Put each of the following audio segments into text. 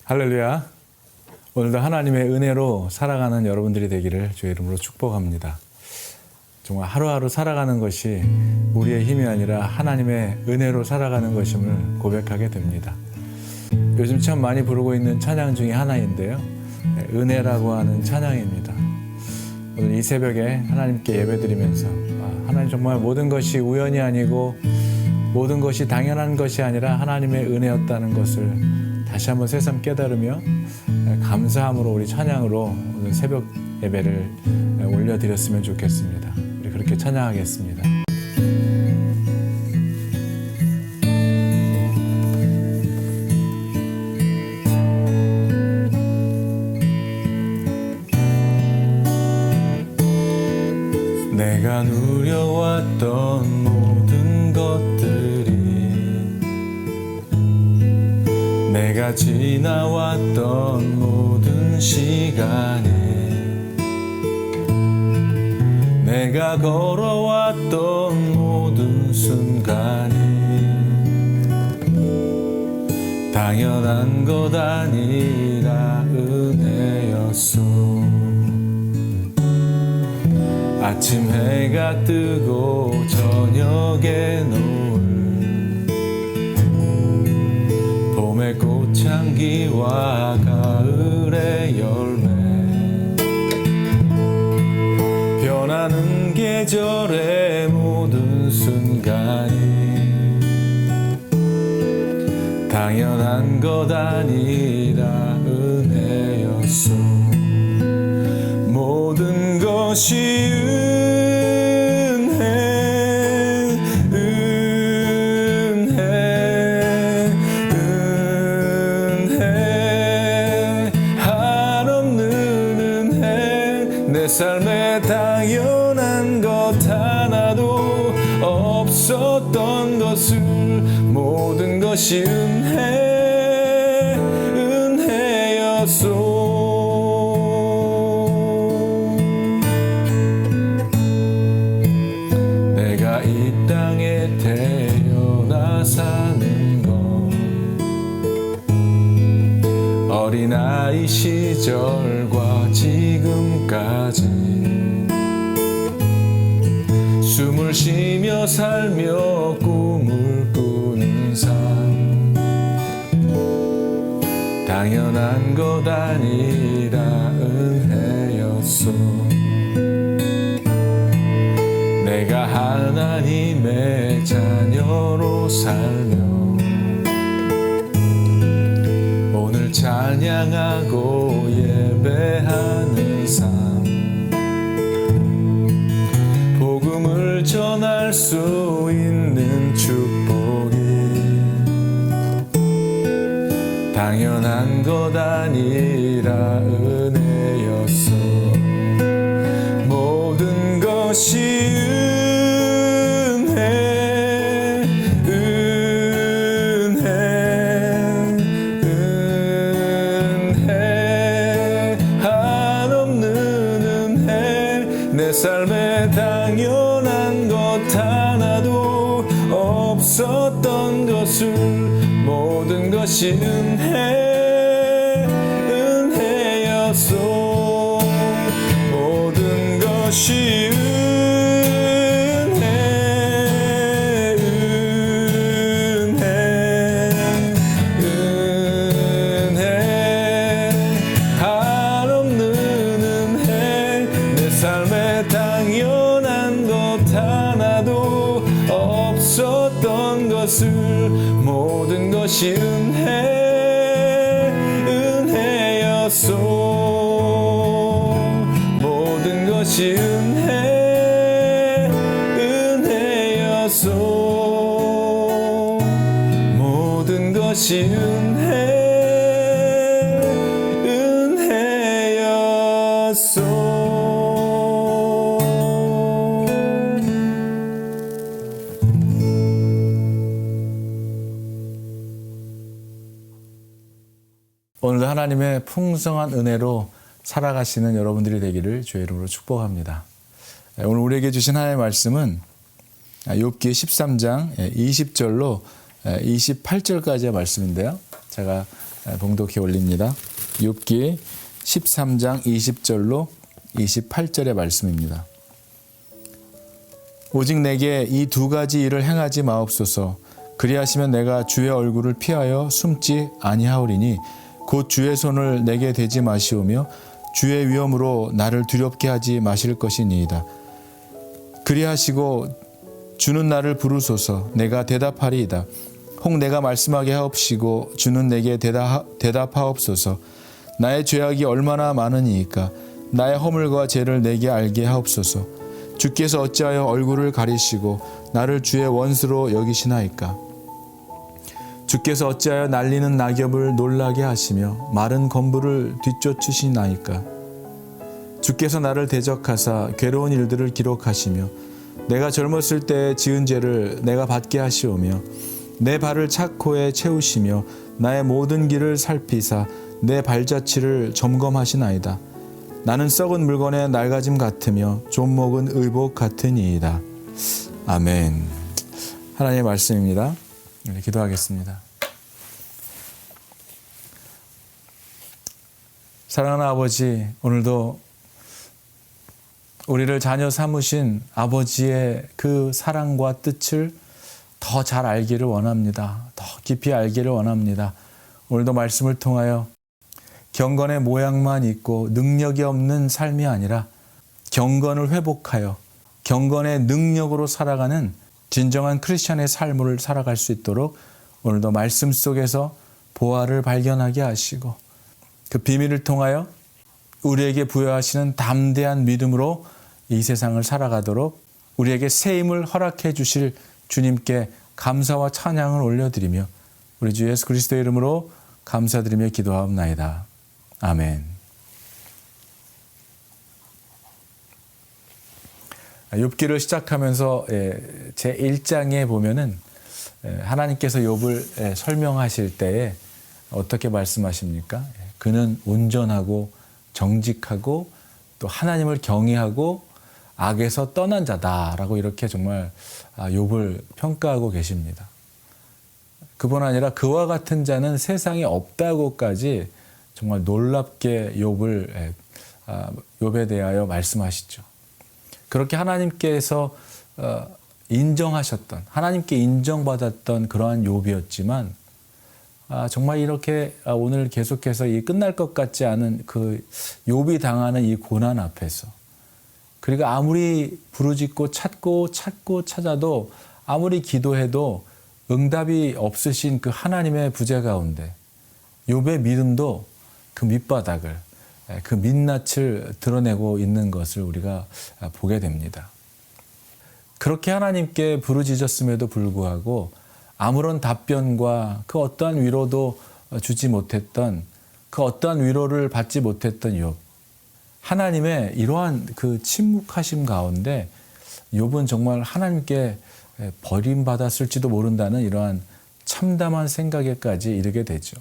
할렐루야. 오늘도 하나님의 은혜로 살아가는 여러분들이 되기를 주의 이름으로 축복합니다. 정말 하루하루 살아가는 것이 우리의 힘이 아니라 하나님의 은혜로 살아가는 것임을 고백하게 됩니다. 요즘 참 많이 부르고 있는 찬양 중에 하나인데요. 은혜라고 하는 찬양입니다. 오늘 이 새벽에 하나님께 예배드리면서 하나님 정말 모든 것이 우연이 아니고 모든 것이 당연한 것이 아니라 하나님의 은혜였다는 것을 다시 한번 새삼 깨달으며 감사함으로 우리 찬양으로 오늘 새벽 예배를 올려드렸으면 좋겠습니다. 우리 그렇게 찬양하겠습니다. 내가 누려왔던 모든 것들이 내가 지나왔던 모든 시간이 내가 걸어왔던 모든 순간이 당연한 것 아니라 은혜였소. 아침 해가 뜨고 저녁에 노을 봄의 꽃향기와 가을의 열매 변하는 계절의 모든 순간이 당연한 것 아니라 은혜였소. 모든 것이 삶에 당연한 것 하나도 없었던 것을 모든 것이 은혜였소. 내가 이 땅에 태어나 사는 것 어린아이 시절과 지금까지 숨을 쉬며 살며 꿈을 꾸는 삶 당연한 것 아니라 은혜였소. 내가 하나님의 자녀로 살며 오늘 찬양하고 예배하는 삶 복음을 전할 수 있는 축복이 당연한 것 아니라 은혜였소. 모든 것이 내 삶에 당연한 것 하나도 없었던 것을 모든 것이 은혜였소. 모든 것이 당연한 것 하나도 없었던 것을 모든 것이 은혜였소. 모든 것이 은혜였소. 모든 것이 은혜였소. 오늘도 하나님의 풍성한 은혜로 살아가시는 여러분들이 되기를 주의 이름으로 축복합니다. 오늘 우리에게 주신 하나님의 말씀은 욥기 13장 20절로 28절까지의 말씀인데요. 제가 봉독해 올립니다. 욥기 13장 20절로 28절의 말씀입니다. 오직 내게 이 두 가지 일을 행하지 마옵소서. 그리하시면 내가 주의 얼굴을 피하여 숨지 아니하오리니 곧 주의 손을 내게 대지 마시오며 주의 위엄으로 나를 두렵게 하지 마실 것이니이다. 그리하시고 주는 나를 부르소서. 내가 대답하리이다. 혹 내가 말씀하게 하옵시고 주는 내게 대답하옵소서. 나의 죄악이 얼마나 많으니이까. 나의 허물과 죄를 내게 알게 하옵소서. 주께서 어찌하여 얼굴을 가리시고 나를 주의 원수로 여기시나이까. 주께서 어찌하여 날리는 낙엽을 놀라게 하시며 마른 건부를 뒤쫓으시나이까. 주께서 나를 대적하사 괴로운 일들을 기록하시며 내가 젊었을 때 지은 죄를 내가 받게 하시오며 내 발을 착고에 채우시며 나의 모든 길을 살피사 내 발자취를 점검하시나이다. 나는 썩은 물건의 낡아짐 같으며 좀먹은 의복 같으니이다. 아멘. 하나님의 말씀입니다. 네, 기도하겠습니다. 사랑하는 아버지, 오늘도 우리를 자녀 삼으신 아버지의 그 사랑과 뜻을 더 잘 알기를 원합니다. 더 깊이 알기를 원합니다. 오늘도 말씀을 통하여 경건의 모양만 있고 능력이 없는 삶이 아니라 경건을 회복하여 경건의 능력으로 살아가는 진정한 크리스천의 삶을 살아갈 수 있도록 오늘도 말씀 속에서 보화를 발견하게 하시고 그 비밀을 통하여 우리에게 부여하시는 담대한 믿음으로 이 세상을 살아가도록 우리에게 새 힘을 허락해 주실 주님께 감사와 찬양을 올려드리며 우리 주 예수 그리스도의 이름으로 감사드리며 기도하옵나이다. 아멘. 욥기를 시작하면서 제 1장에 보면은 하나님께서 욥을 설명하실 때에 어떻게 말씀하십니까? 그는 온전하고 정직하고 또 하나님을 경외하고 악에서 떠난 자다라고 이렇게 정말 욥을 평가하고 계십니다. 그뿐 아니라 그와 같은 자는 세상에 없다고까지 정말 놀랍게 욥에 대하여 말씀하시죠. 그렇게 하나님께서 인정하셨던, 하나님께 인정받았던 그러한 욥이었지만 정말 이렇게 오늘 계속해서 이 끝날 것 같지 않은 그 욥이 당하는 이 고난 앞에서 그리고 아무리 부르짖고 찾고 찾아도 아무리 기도해도 응답이 없으신 그 하나님의 부재 가운데 욥의 믿음도 그 밑바닥을, 그 민낯을 드러내고 있는 것을 우리가 보게 됩니다. 그렇게 하나님께 부르짖었음에도 불구하고 아무런 답변과 그 어떠한 위로도 주지 못했던, 그 어떠한 위로를 받지 못했던 욥. 하나님의 이러한 그 침묵하심 가운데 욥은 정말 하나님께 버림받았을지도 모른다는 이러한 참담한 생각에까지 이르게 되죠.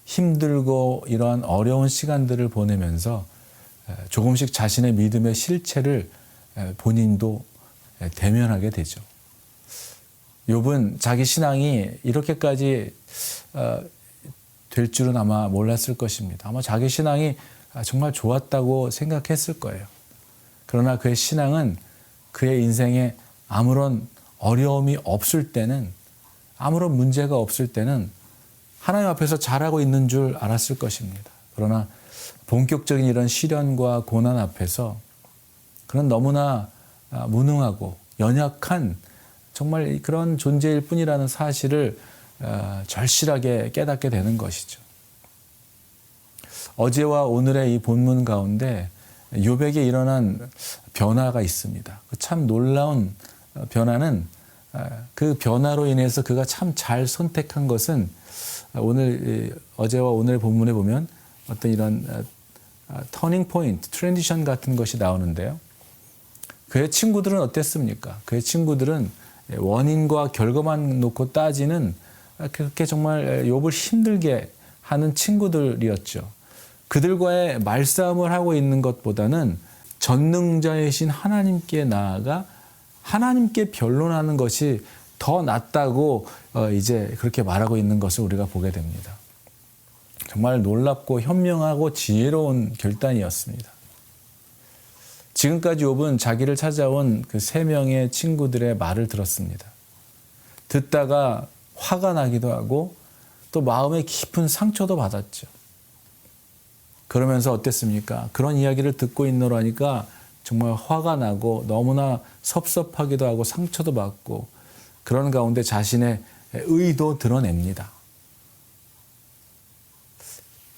힘들고 이러한 어려운 시간들을 보내면서 조금씩 자신의 믿음의 실체를 본인도 대면하게 되죠. 욥은 자기 신앙이 이렇게까지 될 줄은 아마 몰랐을 것입니다. 아마 자기 신앙이 정말 좋았다고 생각했을 거예요. 그러나 그의 신앙은 그의 인생에 아무런 어려움이 없을 때는, 아무런 문제가 없을 때는 하나님 앞에서 잘하고 있는 줄 알았을 것입니다. 그러나 본격적인 이런 시련과 고난 앞에서 그는 너무나 무능하고 연약한 정말 그런 존재일 뿐이라는 사실을 절실하게 깨닫게 되는 것이죠. 어제와 오늘의 이 본문 가운데 욥에게 일어난 변화가 있습니다. 참 놀라운 변화는 그 변화로 인해서 그가 참 잘 선택한 것은 오늘 어제와 오늘 본문에 보면 어떤 이런 터닝 포인트, 트랜지션 같은 것이 나오는데요. 그의 친구들은 어땠습니까? 그의 친구들은 원인과 결과만 놓고 따지는 그렇게 정말 욥을 힘들게 하는 친구들이었죠. 그들과의 말싸움을 하고 있는 것보다는 전능자이신 하나님께 나아가 하나님께 변론하는 것이 더 낫다고 이제 그렇게 말하고 있는 것을 우리가 보게 됩니다. 정말 놀랍고 현명하고 지혜로운 결단이었습니다. 지금까지 욥은 자기를 찾아온 그 3명의 친구들의 말을 들었습니다. 듣다가 화가 나기도 하고 또 마음에 깊은 상처도 받았죠. 그러면서 어땠습니까? 그런 이야기를 듣고 있노라니까 정말 화가 나고 너무나 섭섭하기도 하고 상처도 받고 그런 가운데 자신의 의도 드러냅니다.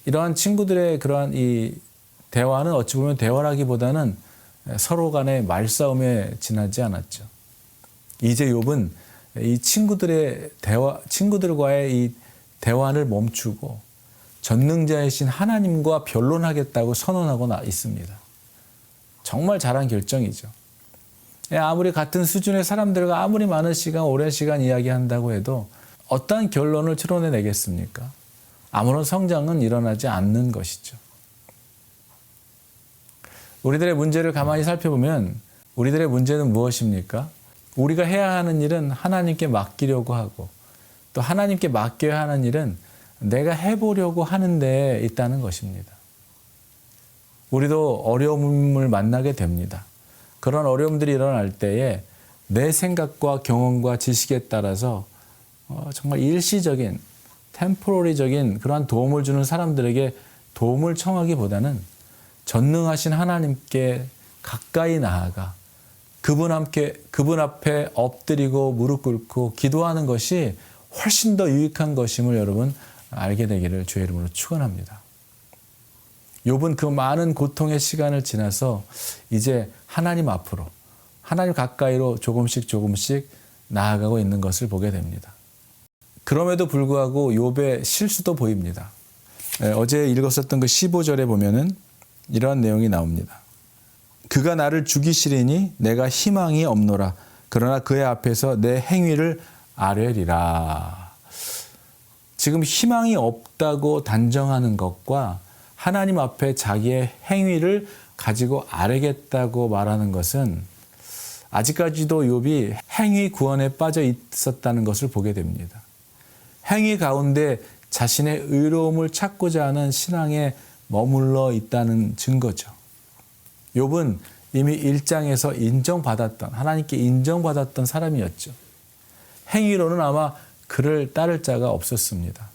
이러한 친구들의 그러한 이 대화는 어찌 보면 대화라기보다는 서로 간의 말싸움에 지나지 않았죠. 이제 욥은 이 친구들과의 이 대화를 멈추고 전능자이신 하나님과 변론하겠다고 선언하고 있습니다. 정말 잘한 결정이죠. 아무리 같은 수준의 사람들과 아무리 많은 시간, 오랜 시간 이야기한다고 해도 어떠한 결론을 추론해내겠습니까? 아무런 성장은 일어나지 않는 것이죠. 우리들의 문제를 가만히 살펴보면 우리들의 문제는 무엇입니까? 우리가 해야 하는 일은 하나님께 맡기려고 하고 또 하나님께 맡겨야 하는 일은 내가 해보려고 하는 데에 있다는 것입니다. 우리도 어려움을 만나게 됩니다. 그런 어려움들이 일어날 때에 내 생각과 경험과 지식에 따라서 정말 일시적인, 템포러리적인 그러한 도움을 주는 사람들에게 도움을 청하기보다는 전능하신 하나님께 가까이 나아가 그분 앞에 엎드리고 무릎 꿇고 기도하는 것이 훨씬 더 유익한 것임을 여러분 알게 되기를 주의 이름으로 축원합니다. 욥은 그 많은 고통의 시간을 지나서 이제 하나님 앞으로, 하나님 가까이로 조금씩 나아가고 있는 것을 보게 됩니다. 그럼에도 불구하고 욥의 실수도 보입니다. 어제 읽었었던 그 15절에 보면은 이러한 내용이 나옵니다. 그가 나를 죽이시리니 내가 희망이 없노라. 그러나 그의 앞에서 내 행위를 아뢰리라. 지금 희망이 없다고 단정하는 것과 하나님 앞에 자기의 행위를 가지고 아뢰겠다고 말하는 것은 아직까지도 욥이 행위 구원에 빠져 있었다는 것을 보게 됩니다. 행위 가운데 자신의 의로움을 찾고자 하는 신앙에 머물러 있다는 증거죠. 욥은 이미 1장에서 인정받았던, 하나님께 인정받았던 사람이었죠. 행위로는 아마 그를 따를 자가 없었습니다.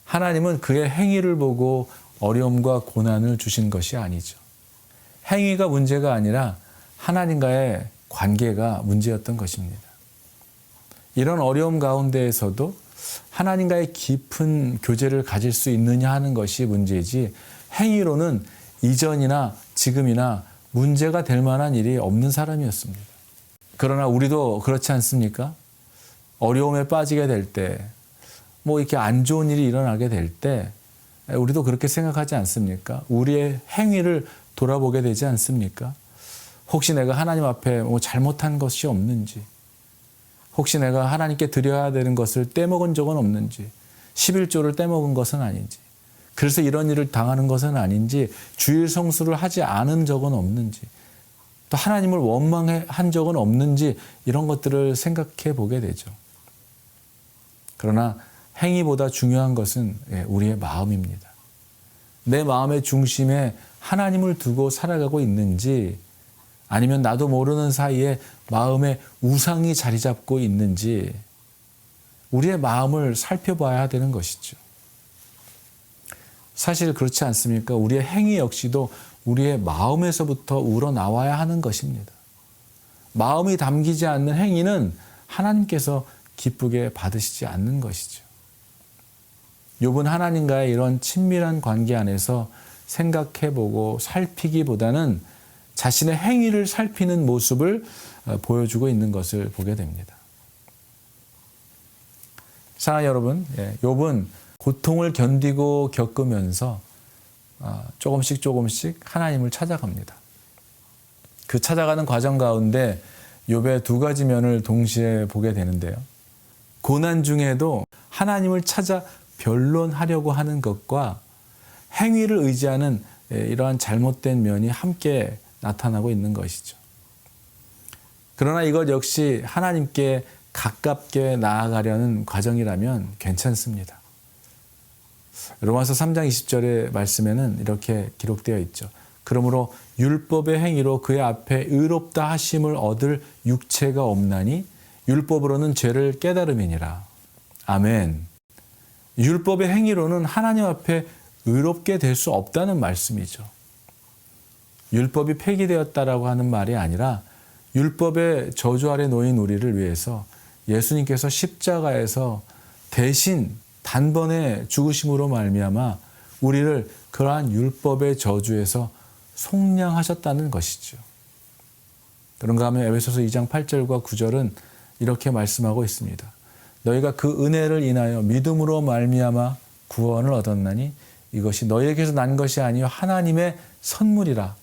하나님은 그의 행위를 보고 어려움과 고난을 주신 것이 아니죠. 행위가 문제가 아니라 하나님과의 관계가 문제였던 것입니다. 이런 어려움 가운데에서도 하나님과의 깊은 교제를 가질 수 있느냐 하는 것이 문제이지 행위로는 이전이나 지금이나 문제가 될 만한 일이 없는 사람이었습니다. 그러나 우리도 그렇지 않습니까? 어려움에 빠지게 될 때, 이렇게 안 좋은 일이 일어나게 될 때, 우리도 그렇게 생각하지 않습니까? 우리의 행위를 돌아보게 되지 않습니까? 혹시 내가 하나님 앞에 잘못한 것이 없는지, 혹시 내가 하나님께 드려야 되는 것을 떼먹은 적은 없는지, 11조를 떼먹은 것은 아닌지, 그래서 이런 일을 당하는 것은 아닌지, 주일 성수를 하지 않은 적은 없는지, 또 하나님을 원망한 적은 없는지 이런 것들을 생각해 보게 되죠. 그러나 행위보다 중요한 것은 우리의 마음입니다. 내 마음의 중심에 하나님을 두고 살아가고 있는지 아니면 나도 모르는 사이에 마음에 우상이 자리 잡고 있는지 우리의 마음을 살펴봐야 되는 것이죠. 사실 그렇지 않습니까? 우리의 행위 역시도 우리의 마음에서부터 우러나와야 하는 것입니다. 마음이 담기지 않는 행위는 하나님께서 기쁘게 받으시지 않는 것이죠. 욥은 하나님과의 이런 친밀한 관계 안에서 생각해보고 살피기보다는 자신의 행위를 살피는 모습을 보여주고 있는 것을 보게 됩니다. 사랑하는 여러분, 욥은 고통을 견디고 겪으면서 조금씩 하나님을 찾아갑니다. 그 찾아가는 과정 가운데 욥의 두 가지 면을 동시에 보게 되는데요. 고난 중에도 하나님을 찾아 변론하려고 하는 것과 행위를 의지하는 이러한 잘못된 면이 함께 나타나고 있는 것이죠. 그러나 이것 역시 하나님께 가깝게 나아가려는 과정이라면 괜찮습니다. 로마서 3장 20절의 말씀에는 이렇게 기록되어 있죠. 그러므로 율법의 행위로 그의 앞에 의롭다 하심을 얻을 육체가 없나니 율법으로는 죄를 깨달음이니라. 아멘. 율법의 행위로는 하나님 앞에 의롭게 될 수 없다는 말씀이죠. 율법이 폐기되었다라고 하는 말이 아니라 율법의 저주 아래 놓인 우리를 위해서 예수님께서 십자가에서 대신 단번에 죽으심으로 말미암아 우리를 그러한 율법의 저주에서 속량하셨다는 것이죠. 그런가 하면 에베소서 2장 8절과 9절은 이렇게 말씀하고 있습니다. 너희가 그 은혜를 인하여 믿음으로 말미암아 구원을 얻었나니 이것이 너희에게서 난 것이 아니요 하나님의 선물이라.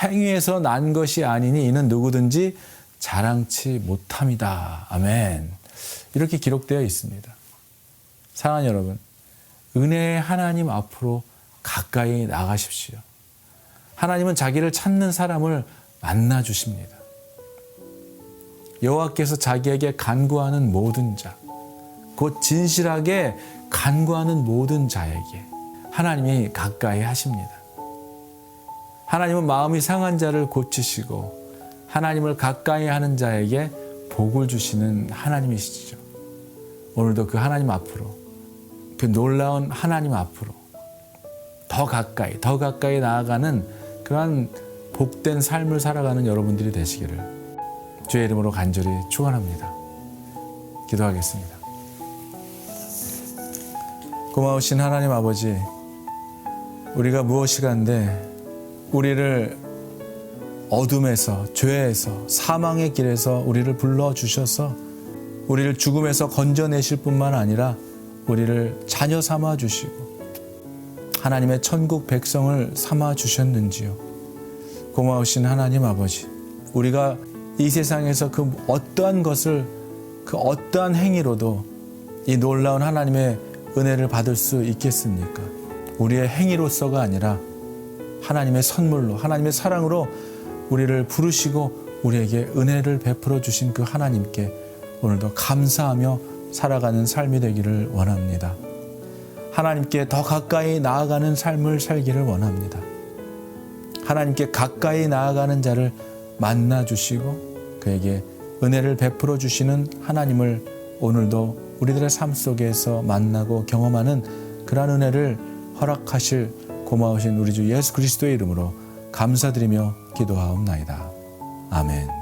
행위에서 난 것이 아니니 이는 누구든지 자랑치 못함이다. 아멘. 이렇게 기록되어 있습니다. 사랑하는 여러분, 은혜의 하나님 앞으로 가까이 나가십시오. 하나님은 자기를 찾는 사람을 만나 주십니다. 여호와께서 자기에게 간구하는 모든 자, 곧 진실하게 간구하는 모든 자에게 하나님이 가까이 하십니다. 하나님은 마음이 상한 자를 고치시고 하나님을 가까이 하는 자에게 복을 주시는 하나님이시죠. 오늘도 그 하나님 앞으로, 그 놀라운 하나님 앞으로 더 가까이 나아가는 그러한 복된 삶을 살아가는 여러분들이 되시기를 주의 이름으로 간절히 축원합니다. 기도하겠습니다. 고마우신 하나님 아버지, 우리가 무엇이간데 우리를 어둠에서, 죄에서, 사망의 길에서 우리를 불러주셔서 우리를 죽음에서 건져내실 뿐만 아니라 우리를 자녀 삼아 주시고 하나님의 천국 백성을 삼아 주셨는지요. 고마우신 하나님 아버지, 우리가 이 세상에서 그 어떠한 것을, 그 어떠한 행위로도 이 놀라운 하나님의 은혜를 받을 수 있겠습니까? 우리의 행위로서가 아니라 하나님의 선물로, 하나님의 사랑으로 우리를 부르시고 우리에게 은혜를 베풀어 주신 그 하나님께 오늘도 감사하며 살아가는 삶이 되기를 원합니다. 하나님께 더 가까이 나아가는 삶을 살기를 원합니다. 하나님께 가까이 나아가는 자를 만나 주시고 그에게 은혜를 베풀어 주시는 하나님을 오늘도 우리들의 삶 속에서 만나고 경험하는 그러한 은혜를 허락하실 고마우신 우리 주 예수 그리스도의 이름으로 감사드리며 기도하옵나이다. 아멘.